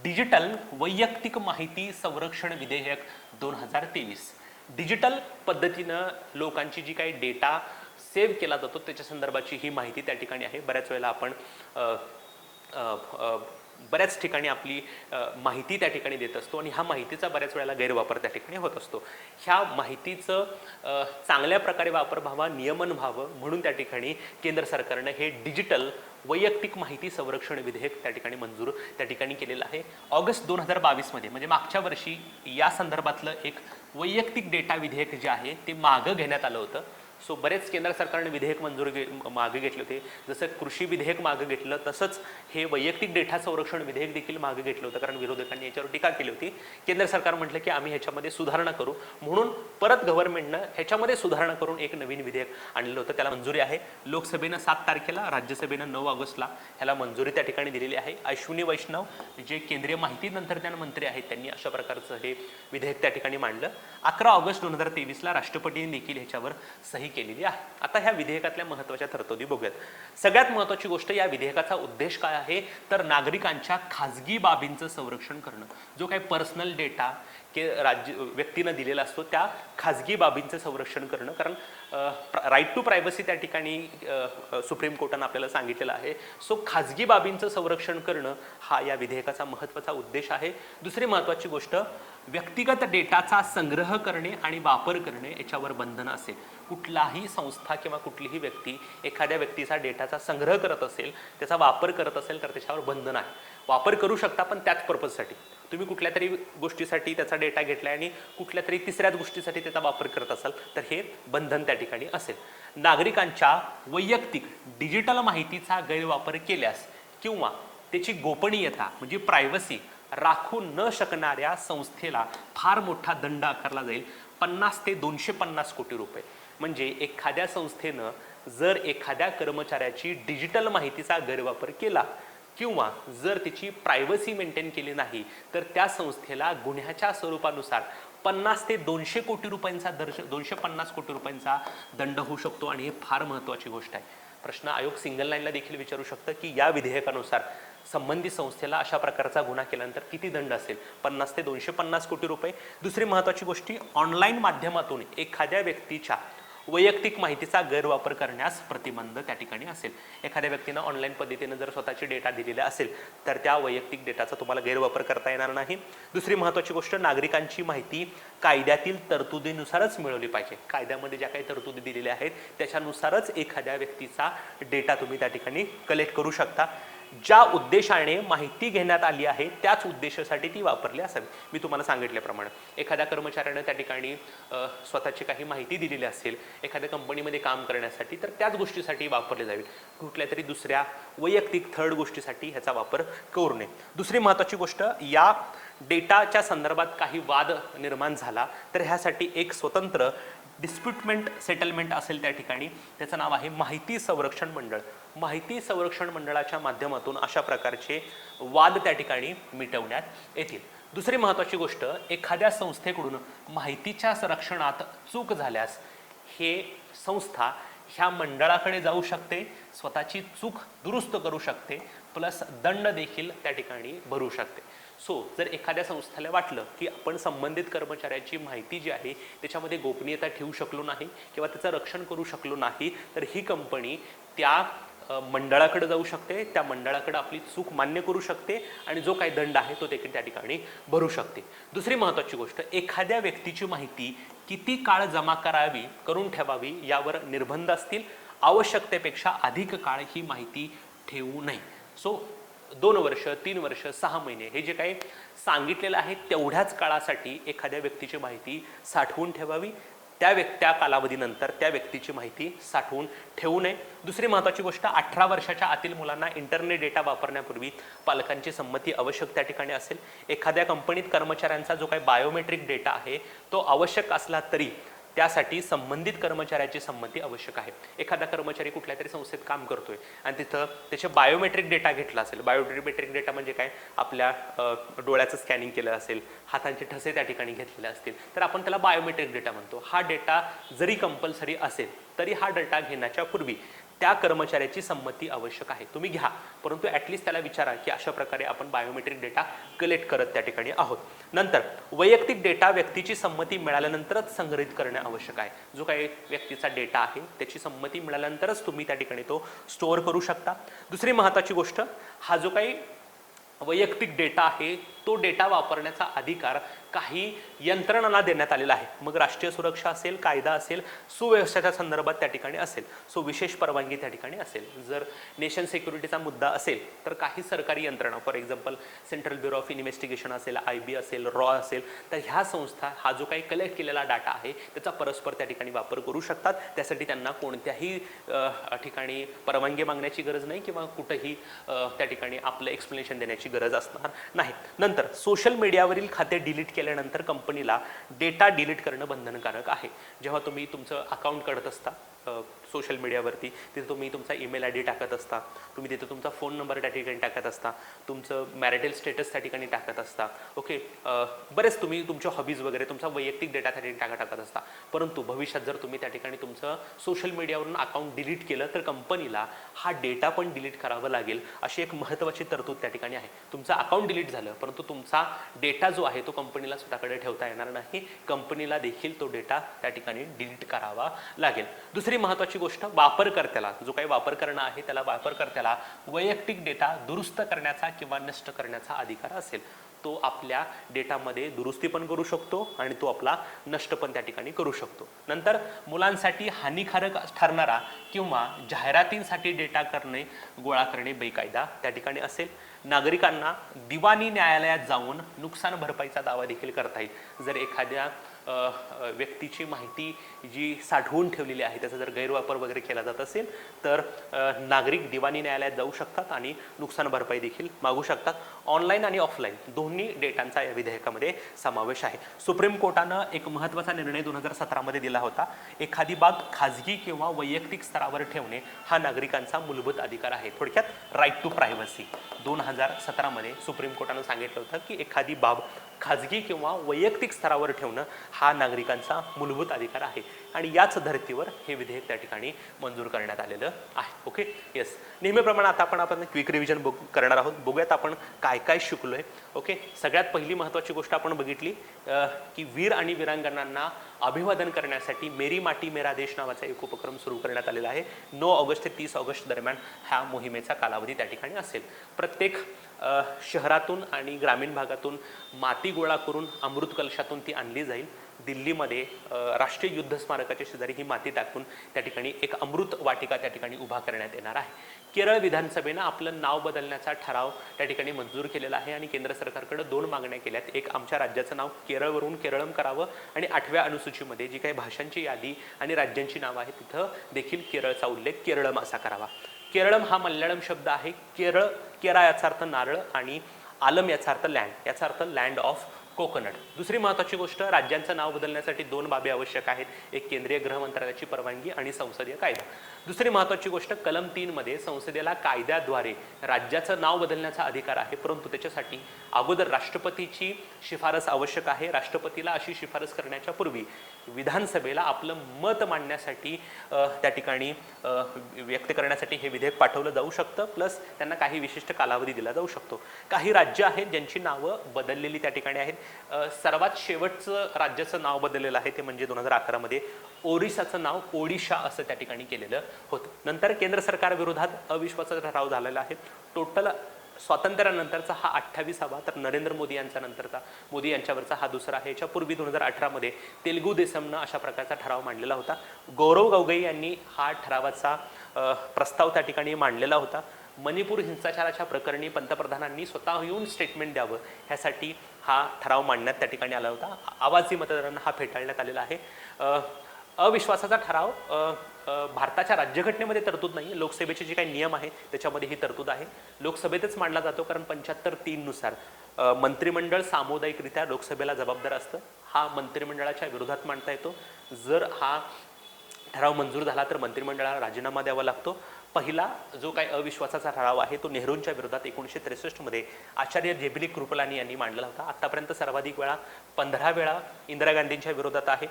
डिजिटल वैयक्तिक माहिती संरक्षण विधेयक 2023। डिजिटल पद्धतीनं लोकांची जी काही डेटा सेव्ह केला जातो त्याच्या संदर्भाची ही माहिती त्या ठिकाणी आहे। बऱ्याच वेळेला आपण बऱ्याच ठिकाणी आपली माहिती त्या ठिकाणी देत असतो आणि ह्या माहितीचा बऱ्याच वेळेला गैरवापर त्या ठिकाणी होत असतो। ह्या माहितीचं चांगल्या प्रकारे वापर व्हावा, नियमन व्हावं म्हणून त्या ठिकाणी केंद्र सरकारने हे डिजिटल वैयक्तिक माहिती संरक्षण विधेयक त्या ठिकाणी मंजूर त्या ठिकाणी केलेलं आहे। ऑगस्ट 2022 मध्ये म्हणजे मागच्या वर्षी या संदर्भातलं एक वैयक्तिक डेटा विधेयक जे आहे ते मागं घेण्यात आलं होतं। सो बरेच केंद्र सरकारने विधेयक मागे घेतले होते, जसं कृषी विधेयक मागे घेतलं तसंच हे वैयक्तिक डेटा संरक्षण विधेयक देखील मागे घेतलं होतं, कारण विरोधकांनी याच्यावर टीका केली होती। केंद्र सरकार म्हटलं की आम्ही ह्याच्यामध्ये सुधारणा करू, म्हणून परत गव्हर्नमेंटनं ह्याच्यामध्ये सुधारणा करून एक नवीन विधेयक आणलेलं होतं, त्याला मंजुरी आहे। लोकसभेनं 7 तारखेला, राज्यसभेनं 9 ऑगस्टला ह्याला मंजुरी त्या ठिकाणी दिलेली आहे। अश्विनी वैष्णव जे केंद्रीय माहिती तंत्रज्ञान मंत्री आहेत त्यांनी अशा प्रकारचं हे विधेयक त्या ठिकाणी मांडलं। 11 ऑगस्ट 2023ला राष्ट्रपतींनी देखील ह्याच्यावर सही केलेली आहे। आता ह्या विधेयकातल्या महत्त्वाच्या तरतुदी बघूयात। सगळ्यात महत्त्वाची गोष्ट, या विधेयकाचा उद्देश काय आहे तर नागरिकांच्या खाजगी बाबींचं संरक्षण करणं। जो काही पर्सनल डेटा की व्यक्तीनं दिलेला असतो त्या खाजगी बाबींचं संरक्षण करणं. कारण राईट टू प्रायव्हसी त्या ठिकाणी सुप्रीम कोर्टानं आपल्याला सांगितलेलं आहे. सो खाजगी बाबींचं संरक्षण करणं हा या विधेयकाचा महत्त्वाचा उद्देश आहे. दुसरी महत्त्वाची गोष्ट, व्यक्तिगत डेटाचा संग्रह करणे आणि वापर करणे याच्यावर बंधन असेल. कुठलाही संस्था किंवा कुठलीही व्यक्ती एखाद्या व्यक्तीचा डेटाचा संग्रह करत असेल, त्याचा वापर करत असेल तर त्याच्यावर बंधन आहे. वापर करू शकता पण त्याच पर्पजसाठी. तुम्ही कुठल्या तरी गोष्टीसाठी त्याचा डेटा घेतला आणि कुठल्या तरी तिसऱ्याच गोष्टीसाठी त्याचा वापर करत असाल तर हे बंधन त्या ठिकाणी असेल. नागरिकांच्या वैयक्तिक डिजिटल माहितीचा गैरवापर केल्यास किंवा त्याची गोपनीयता म्हणजे प्रायव्हसी राखू न शकणाऱ्या संस्थेला फार मोठा दंड आकारला जाईल, 50 ते 250 कोटी रुपये. म्हणजे एखाद्या संस्थेनं जर एखाद्या कर्मचाऱ्याची डिजिटल माहितीचा गैरवापर केला किंवा जर तिची प्रायव्हसी मेंटेन केली नाही तर त्या संस्थेला गुन्ह्याच्या स्वरूपानुसार 50 ते 200 कोटी रुपयांचा 250 कोटी रुपयांचा दंड होऊ शकतो. आणि हे फार महत्त्वाची गोष्ट आहे. प्रश्न आयोग सिंगल लाईनला देखील विचारू शकतं की या विधेयकानुसार संबंधित संस्थेला अशा प्रकारचा गुन्हा केल्यानंतर किती दंड असेल, 50 ते 250 कोटी रुपये. दुसरी महत्त्वाची गोष्टी, ऑनलाईन माध्यमातून एखाद्या व्यक्तीच्या वैयक्तिक माहितीचा गैरवापर करण्यास प्रतिबंध त्या ठिकाणी असेल. एखाद्या व्यक्तीनं ऑनलाईन पद्धतीने जर स्वतःची डेटा दिलेला असेल तर त्या वैयक्तिक डेटाचा तुम्हाला गैरवापर करता येणार नाही. दुसरी महत्त्वाची गोष्ट, नागरिकांची माहिती कायद्यातील तरतुदीनुसारच मिळवली पाहिजे. कायद्यामध्ये ज्या काही तरतुदी दिलेल्या आहेत त्याच्यानुसारच एखाद्या व्यक्तीचा डेटा तुम्ही त्या ठिकाणी कलेक्ट करू शकता. ज्या उद्देशाने माहिती घेण्यात आली आहे त्याच उद्देशासाठी ती वापरली असावी. मी तुम्हाला सांगितल्याप्रमाणे एखाद्या कर्मचाऱ्याने त्या ठिकाणी स्वतःची काही माहिती दिलेली असेल एखाद्या कंपनीमध्ये काम करण्यासाठी तर त्याच गोष्टीसाठी वापरले जावी. कुठल्या तरी दुसऱ्या वैयक्तिक थर्ड गोष्टीसाठी ह्याचा वापर करू नये. दुसरी महत्त्वाची गोष्ट, या डेटाच्या संदर्भात काही वाद निर्माण झाला तर ह्यासाठी एक स्वतंत्र डिस्प्युटमेंट सेटलमेंट असेल त्या ठिकाणी. त्याचं नाव आहे माहिती संरक्षण मंडळ. माहिती संरक्षण मंडळाच्या माध्यमातून अशा प्रकारचे वाद त्या ठिकाणी मिटवण्यात येतील. दुसरी महत्त्वाची गोष्ट, एखाद्या संस्थेकडून माहितीच्या संरक्षणात चूक झाल्यास हे संस्था ह्या मंडळाकडे जाऊ शकते, स्वतःची चूक दुरुस्त करू शकते, प्लस दंड देखील त्या ठिकाणी भरू शकते. सो जर एखाद्या संस्थेला वाटलं की आपण संबंधित कर्मचाऱ्याची माहिती जी आहे त्याच्यामध्ये गोपनीयता ठेवू शकलो नाही किंवा त्याचं रक्षण करू शकलो नाही तर ही कंपनी त्या मंडळाकडे जाऊ शकते, त्या मंडळाकडे आपली चूक मान्य करू शकते आणि जो काही दंड आहे तो देखील त्या ठिकाणी भरू शकते. दुसरी महत्त्वाची गोष्ट, एखाद्या व्यक्तीची माहिती किती काळ जमा करून ठेवावी यावर निर्बंध असतील. आवश्यकतेपेक्षा अधिक काळ ही माहिती ठेवू नये. सो 2 वर्ष, 3 वर्ष, 6 महिने हे जे काही सांगितलेलं आहे तेवढ्याच काळासाठी एखाद्या व्यक्तीची माहिती साठवून ठेवावी. त्या कालावधीनंतर त्या व्यक्तीची माहिती साठवून ठेवू नये. दुसरी महत्त्वाची गोष्ट, 18 वर्षाच्या आतील मुलांना इंटरनेट डेटा वापरण्यापूर्वी पालकांची संमती आवश्यक त्या ठिकाणी असेल. एखाद्या कंपनीत कर्मचाऱ्यांचा जो काही बायोमेट्रिक डेटा आहे तो आवश्यक असला तरी त्यासाठी संबंधित कर्मचाऱ्याची संमती आवश्यक आहे. एखादा कर्मचारी कुठल्या तरी संस्थेत काम करतोय आणि तिथं त्याचे बायोमेट्रिक डेटा घेतला असेल. बायोमेट्रिक डेटा म्हणजे काय, आपल्या डोळ्याचं स्कॅनिंग केलं असेल, हातांचे ठसे त्या ठिकाणी घेतलेले असतील तर आपण त्याला बायोमेट्रिक डेटा म्हणतो. हा डेटा जरी कंपल्सरी असेल तरी हा डेटा घेण्याच्या पूर्वी त्या कर्मचाऱ्याची संमती आवश्यक आहे. तुम्ही घ्या परंतु ॲटलिस्ट त्याला विचारा की अशा प्रकारे आपण बायोमेट्रिक डेटा कलेक्ट करत त्या ठिकाणी आहोत. नंतर वैयक्तिक डेटा व्यक्तीची संमती मिळाल्यानंतरच संग्रहित करणे आवश्यक आहे. जो काही व्यक्तीचा डेटा आहे त्याची संमती मिळाल्यानंतरच तुम्ही त्या ठिकाणी तो स्टोअर करू शकता. दुसरी महत्त्वाची गोष्ट, हा जो काही वैयक्तिक डेटा आहे तो डेटा वापरण्याचा अधिकार काही यंत्रणांना देण्यात आलेला आहे. मग राष्ट्रीय सुरक्षा असेल, कायदा असेल, सुव्यवस्थेच्या संदर्भात त्या ठिकाणी असेल. सो विशेष परवानगी त्या ठिकाणी असेल. जर नेशन सिक्युरिटीचा मुद्दा असेल तर काही सरकारी यंत्रणा, for example central bureau of investigation असेल, IB असेल, रॉ असेल, तर ह्या संस्था हा जो काही कलेक्ट केलेला डाटा आहे त्याचा परस्पर त्या ठिकाणी वापर करू शकतात. त्यासाठी त्यांना कोणत्याही ठिकाणी परवानगी मागण्याची गरज नाही किंवा कुठेही त्या ठिकाणी आपलं एक्सप्लेनेशन देण्याची गरज असणार नाही. नंतर सोशल मीडियावरील खाते डिलीट केल्यानंतर कंपनीला डेटा डिलीट करणं बंधनकारक आहे. जेव्हा तुम्ही तुमचं अकाउंट काढत असता सोशल मीडियावरती, तिथे तुम्ही तुमचा ईमेल आय डी टाकत असता, तुम्ही तिथे तुमचा फोन नंबर त्या ठिकाणी टाकत असता, तुमचं मॅरिटल स्टेटस त्या ठिकाणी टाकत असता. ओके, बरेच तुम्ही तुमच्या हॉबीज वगैरे तुमचा वैयक्तिक डेटा त्या ठिकाणी टाकत असता. परंतु भविष्यात जर तुम्ही त्या ठिकाणी तुमचं सोशल मीडियावरून अकाउंट डिलीट केलं तर कंपनीला हा डेटा पण डिलीट करावं लागेल, अशी एक महत्त्वाची तरतूद त्या ठिकाणी आहे. तुमचं अकाउंट डिलीट झालं परंतु तुमचा डेटा जो आहे तो कंपनीला स्वतःकडे ठेवता येणार नाही, कंपनीला देखील तो डेटा त्या ठिकाणी डिलीट करावा लागेल. दुसरी महत्त्वाची गोष्ट, वापरकर्त्याला, जो काही वापरकर्ता आहे त्याला वापरकर्त्याला वैयक्तिक डेटा दुरुस्त करण्याचा किंवा नष्ट करण्याचा अधिकार असेल. तो आपल्या डेटामध्ये दुरुस्ती पण करू शकतो आणि तो आपला नष्ट पण त्या ठिकाणी करू शकतो. नंतर मुलांसाठी हानिकारक ठरणारा किंवा जाहिरातींसाठी डेटा गोळा करणे बेकायदा त्या ठिकाणी असेल. नागरिकांना दिवाणी न्यायालयात जाऊन नुकसान भरपाईचा दावा देखील करता येईल. जर एखाद्या व्यक्तीची माहिती जी साठवून ठेवलेली आहे त्याचा जर गैरवापर वगैरे केला जात असेल तर नागरिक दिवाणी न्यायालयात जाऊ शकतात आणि नुकसान भरपाई देखील मागू शकतात. ऑनलाईन आणि ऑफलाईन दोन्ही डेटांचा या विधेयकामध्ये समावेश आहे. सुप्रीम कोर्टानं एक महत्त्वाचा निर्णय 2017 मध्ये दिला होता. एखादी बाब खाजगी किंवा वैयक्तिक स्तरावर ठेवणे हा नागरिकांचा मूलभूत अधिकार आहे. थोडक्यात राईट टू प्रायव्हसी 2017 मध्ये सुप्रीम कोर्टानं सांगितलं होतं की एखादी बाब खाजगी किंवा वैयक्तिक स्तरावर ठेवणं हा नागरिकांचा मूलभूत अधिकार आहे आणि याच धर्तीवर हे विधेयक त्या ठिकाणी मंजूर करण्यात आलेलं आहे. ओके, येस, नेहमीप्रमाणे आता आपण क्विक रिव्हिजन करणार आहोत. बघूयात आपण काय काय शिकलोय. ओके, सगळ्यात पहिली महत्त्वाची गोष्ट आपण बघितली की वीर आणि वीरांगणांना अभिवादन करण्यासाठी मेरी माटी मेरा देश नावाचा एक उपक्रम सुरू करण्यात आलेला आहे. 9 ऑगस्ट ते 30 ऑगस्ट दरम्यान ह्या मोहिमेचा कालावधी त्या ठिकाणी असेल. प्रत्येक शहरातून आणि ग्रामीण भागातून माती गोळा करून अमृत कलशातून ती आणली जाईल. दिल्लीमध्ये राष्ट्रीय युद्ध स्मारकाच्या शेजारी ही माती टाकून त्या ठिकाणी एक अमृत वाटिका त्या ठिकाणी उभा करण्यात येणार आहे. केरळ विधानसभेनं आपलं नाव बदलण्याचा ठराव त्या ठिकाणी मंजूर केलेला आहे आणि केंद्र सरकारकडे 2 मागण्या केल्यात. एक, आमच्या राज्याचं नाव केरळवरून केरळम करावं आणि 8व्या अनुसूचीमध्ये जी काही भाषांची यादी आणि राज्यांची नावं आहेत तिथं देखील केरळचा उल्लेख केरळम असा करावा. केरळम हा मल्याळम शब्द आहे. केरा याचा अर्थ नारळ आणि आलम याचा अर्थ लँड, याचा अर्थ लँड ऑफ कोकोनट. दुसरी महत्त्वाची गोष्ट, राज्यांचं नाव बदलण्यासाठी 2 बाबी आवश्यक आहेत. एक, केंद्रीय गृह मंत्रालयाची परवानगी आणि संसदीय कायदा. दुसरी महत्त्वाची गोष्ट, कलम 3 मध्ये संसदेला कायद्याद्वारे राज्याचं नाव बदलण्याचा अधिकार आहे, परंतु त्याच्यासाठी अगोदर राष्ट्रपतीची शिफारस आवश्यक आहे. राष्ट्रपतीला अशी शिफारस करण्याच्या पूर्वी विधानसभेला आपलं मत मांडण्यासाठी त्या ठिकाणी व्यक्त करण्यासाठी हे विधेयक पाठवलं जाऊ शकतं. प्लस त्यांना काही विशिष्ट कालावधी दिला जाऊ शकतो. काही राज्य आहेत ज्यांची नावं बदललेली त्या ठिकाणी आहेत. सर्वात शेवटचं राज्याचं नाव बदललेलं आहे ते म्हणजे 2011 मध्ये ओरिसाचं नाव ओडिशा असं त्या ठिकाणी केलेलं होतं. नंतर केंद्र सरकारविरोधात अविश्वासाचा ठराव झालेला आहे. टोटल स्वातंत्र्यानंतरचा हा 28वा, तर नरेंद्र मोदी यांच्यावरचा हा दुसरा आहे. याच्यापूर्वी 2018 मध्ये तेलुगू देसमनं अशा प्रकारचा ठराव मांडलेला होता. गौरव गोगोई यांनी हा ठरावाचा प्रस्ताव त्या ठिकाणी मांडलेला होता. मणिपूर हिंसाचाराच्या प्रकरणी पंतप्रधानांनी स्वतः येऊन स्टेटमेंट द्यावं ह्यासाठी हा ठराव मांडण्यात त्या ठिकाणी आला होता. आवाजी मतदारांना हा फेटाळण्यात आलेला आहे. अविश्वासाचा ठराव भारताच्या राज्यघटनेमध्ये तरतूद नाही. लोकसभेचे जे काही नियम आहे त्याच्यामध्ये ही तरतूद आहे. लोकसभेतच मांडला जातो कारण 75(3) नुसार मंत्रिमंडळ सामुदायिकरित्या लोकसभेला जबाबदार असतं. हा मंत्रिमंडळाच्या विरोधात मांडता येतो. जर हा ठराव मंजूर झाला तर मंत्रिमंडळाला राजीनामा द्यावा लागतो. पहिला जो काही अविश्वासाचा ठराव आहे तो नेहरूंच्या विरोधात 1963 मध्ये आचार्य जेबिली कृपलानी यांनी मांडला होता. आतापर्यंत सर्वाधिक वेळा 15 वेळा इंदिरा गांधींच्या विरोधात आहे.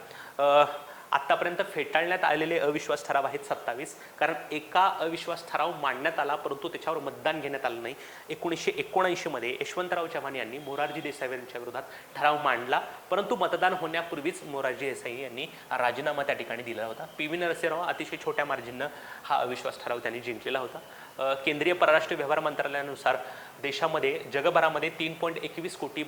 आतापर्यंत फेटाळण्यात आलेले अविश्वास ठराव आहेत 27, कारण एका अविश्वास ठराव मांडण्यात आला परंतु त्याच्यावर मतदान घेण्यात आलं नाही. 1979 मध्ये यशवंतराव चव्हाण यांनी मोरारजी देसाई यांच्या विरोधात ठराव मांडला, परंतु मतदान होण्यापूर्वीच मोरारजी देसाई यांनी राजीनामा त्या ठिकाणी दिला होता. पी.व्ही. नरसिंहराव अतिशय छोट्या मार्जिननं हा अविश्वास ठराव त्यांनी जिंकलेला होता. केंद्रीय परराष्ट्र व्यवहार मंत्रालयानुसार देशामध्ये जगभरामध्ये 3.21 कोटी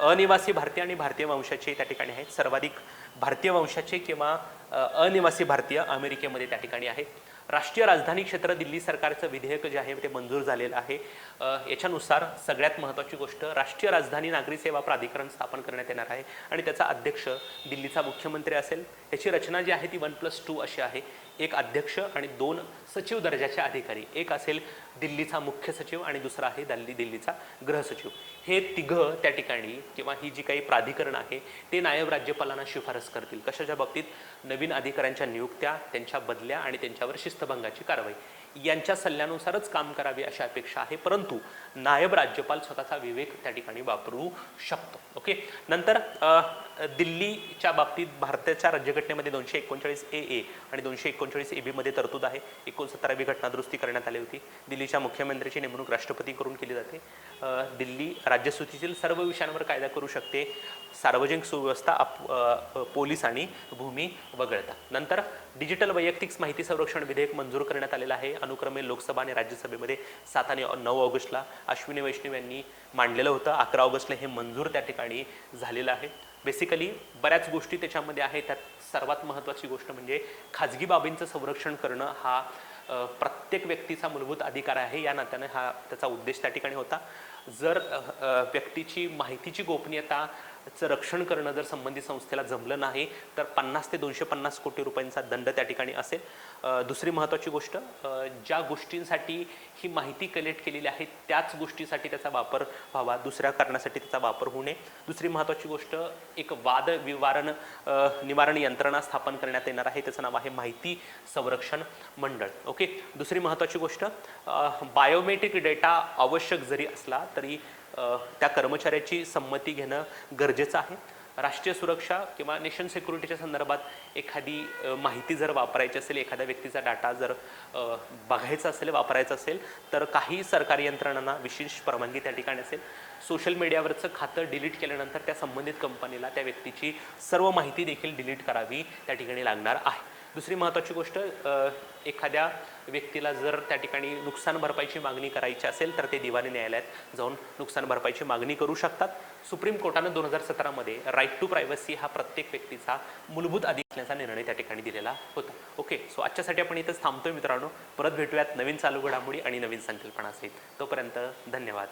अनिवासी भारतीय आणि भारतीय वंशाचे त्या ठिकाणी आहेत. सर्वाधिक भारतीय वंशाचे किंवा अनिवासी भारतीय अमेरिकेमध्ये त्या ठिकाणी आहेत. राष्ट्रीय राजधानी क्षेत्र दिल्ली सरकारचं विधेयक जे आहे ते मंजूर झालेलं आहे. याच्यानुसार सगळ्यात महत्त्वाची गोष्ट, राष्ट्रीय राजधानी नागरी सेवा प्राधिकरण स्थापन करण्यात येणार आहे आणि त्याचा अध्यक्ष दिल्लीचा मुख्यमंत्री असेल. त्याची रचना जी आहे ती 1+2 अशी आहे. एक अध्यक्ष आणि 2 सचिव दर्जाचे अधिकारी. एक असेल दिल्लीचा मुख्य सचिव आणि दुसरा आहे दिल्लीचा गृह सचिव. हे तिघं त्या ठिकाणी किंवा ही जी काही प्राधिकरण आहे ते नायब राज्यपालांना शिफारस करतील. कशाच्या बाबतीत? नवीन अधिकाऱ्यांच्या नियुक्त्या, त्यांच्या बदल्या आणि त्यांच्यावर शिस्तभंगाची कारवाई यांच्या सल्ल्यानुसारच काम करावे अशी अपेक्षा आहे. परंतु नायब राज्यपाल स्वतःचा विवेक त्या ठिकाणी वापरू शकतो. ओके. नंतर दिल्लीच्या बाबतीत भारताच्या राज्यघटनेमध्ये 239 ए आणि 239 ए बी मध्ये तरतूद आहे. 69वी घटना दुरुस्ती करण्यात आली होती. दिल्लीच्या मुख्यमंत्र्याची नेमणूक राष्ट्रपती करून केली जाते. दिल्ली राज्यसूचीतील सर्व विषयांवर कायदा करू शकते. सार्वजनिक सुव्यवस्था, पोलीस आणि भूमी वगळता. नंतर डिजिटल वैयक्तिक माहिती संरक्षण विधेयक मंजूर करण्यात आलेलं आहे. अनुक्रमे लोकसभा आणि राज्यसभेमध्ये 7 आणि 9 ऑगस्टला अश्विनी वैष्णव यांनी मांडलेलं होतं. 11 ऑगस्टला हे मंजूर त्या ठिकाणी झालेलं आहे. बेसिकली बऱ्याच गोष्टी त्याच्यामध्ये आहेत. त्यात सर्वात महत्त्वाची गोष्ट म्हणजे खाजगी बाबींचं संरक्षण करणं हा प्रत्येक व्यक्तीचा मूलभूत अधिकार आहे. या नात्याने हा त्याचा उद्देश त्या ठिकाणी होता. जर व्यक्तीची माहितीची गोपनीयताचं रक्षण करणं जर संबंधित संस्थेला जमलं नाही तर 50 ते 250 कोटी रुपयांचा दंड त्या ठिकाणी असेल. दुसरी महत्त्वाची गोष्ट, ज्या गोष्टींसाठी ही माहिती कलेक्ट केलेली आहे त्याच गोष्टीसाठी त्याचा वापर व्हावा, दुसऱ्या कारणासाठी त्याचा वापर होऊ नये. दुसरी महत्त्वाची गोष्ट, एक वाद निवारण यंत्रणा स्थापन करण्यात येणार आहे. त्याचं नाव आहे माहिती संरक्षण मंडळ. ओके. दुसरी महत्त्वाची गोष्ट, बायोमेट्रिक डेटा आवश्यक जरी असला तरी त्या कर्मचाऱ्याची संमती घेणं गरजेचं आहे. राष्ट्रीय सुरक्षा किंवा नेशन सिक्युरिटीच्या संदर्भात एखादी माहिती जर वापरायची असेल, एखाद्या व्यक्तीचा डाटा जर बघायचा असेल, वापरायचा असेल तर काही सरकारी यंत्रणांना विशेष परवानगी त्या ठिकाणी असेल. सोशल मीडियावरचं खातं डिलीट केल्यानंतर त्या संबंधित कंपनीला त्या व्यक्तीची सर्व माहिती देखील डिलीट करावी त्या ठिकाणी लागणार आहे. दुसरी महत्त्वाची गोष्ट, एखाद्या व्यक्तीला जर त्या ठिकाणी नुकसान भरपाईची मागणी करायची असेल तर ते दिवाणी न्यायालयात जाऊन नुकसान भरपाईची मागणी करू शकतात. सुप्रीम कोर्टानं 2017 मध्ये राईट टू प्रायव्हसी हा प्रत्येक व्यक्तीचा मूलभूत अधिकाराचा निर्णय त्या ठिकाणी दिलेला होता. ओके. सो आजच्यासाठी आपण इथंच थांबतोय मित्रांनो. परत भेटूयात नवीन चालू घडामोडी आणि नवीन संकल्पना असेल. तोपर्यंत धन्यवाद.